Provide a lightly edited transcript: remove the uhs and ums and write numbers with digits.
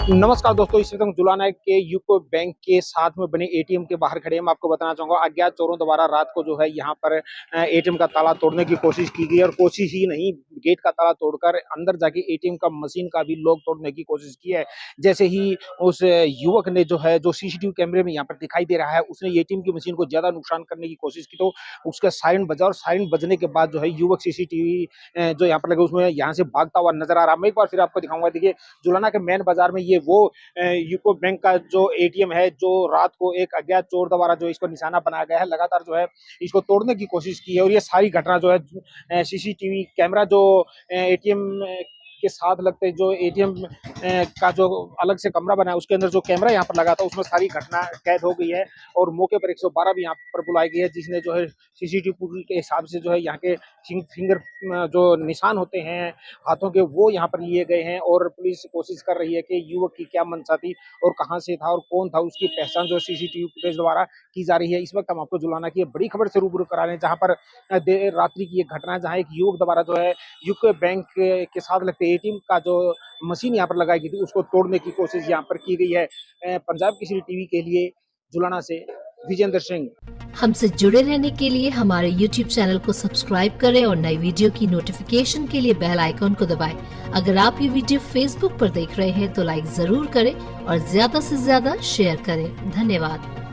नमस्कार दोस्तों, इस वक्त जुलाना के यूको बैंक के साथ में बने एटीएम के बाहर खड़े हैं। मैं आपको बताना चाहूंगा, अज्ञात चोरों द्वारा रात को जो है यहाँ पर एटीएम का ताला तोड़ने की कोशिश की गई और कोशिश ही नहीं, गेट का ताला तोड़कर अंदर जाके एटीएम का मशीन का भी लॉक तोड़ने की कोशिश की है। जैसे ही उस युवक ने जो सीसीटीवी कैमरे में यहाँ पर दिखाई दे रहा है, उसने एटीएम की मशीन को ज्यादा नुकसान करने की कोशिश की तो उसका सायरन बजा और सायरन बजने के बाद जो है युवक सीसीटीवी जो यहाँ पर लगे उसमें यहाँ से भागता हुआ नजर आ रहा है। मैं एक बार फिर आपको दिखाऊंगा। देखिए, जुलाना के मेन बाजार में ये वो यूको बैंक का जो एटीएम है, जो रात को एक अज्ञात चोर द्वारा जो इसको निशाना बनाया गया है, लगातार जो है इसको तोड़ने की कोशिश की है। और ये सारी घटना जो है सीसीटीवी कैमरा जो एटीएम के साथ लगते जो एटीएम का जो अलग से कमरा बना है उसके अंदर जो कैमरा यहाँ पर लगा था उसमें सारी घटना कैद हो गई है। और मौके पर 112 भी यहाँ पर बुलाई गई है, जिसने जो है सीसीटीवी के हिसाब से जो है यहाँ के फिंगर जो निशान होते हैं हाथों के, वो यहाँ पर लिए गए हैं। और पुलिस कोशिश कर रही है कि युवक की क्या मंशा थी और कहाँ से था और कौन था, उसकी पहचान जो सीसीटीवी फुटेज द्वारा की जा रही है। इस वक्त हम आपको जुलाना की बड़ी खबर से रूबरू करा रहे हैं, जहाँ पर देर रात्रि की एक घटना है, जहाँ एक युवक द्वारा जो है यूको बैंक के साथ लगते एटीएम का जो मशीन यहाँ पर लगाई गई थी उसको तोड़ने की कोशिश यहाँ पर की गई है। पंजाब केसरी टीवी के लिए जुलाना से विजेंद्र सिंह। हमसे जुड़े रहने के लिए हमारे YouTube चैनल को सब्सक्राइब करें और नई वीडियो की नोटिफिकेशन के लिए बेल आइकॉन को दबाएं। अगर आप ये वीडियो Facebook पर देख रहे हैं तो लाइक जरूर करें और ज्यादा से ज्यादा शेयर करें। धन्यवाद।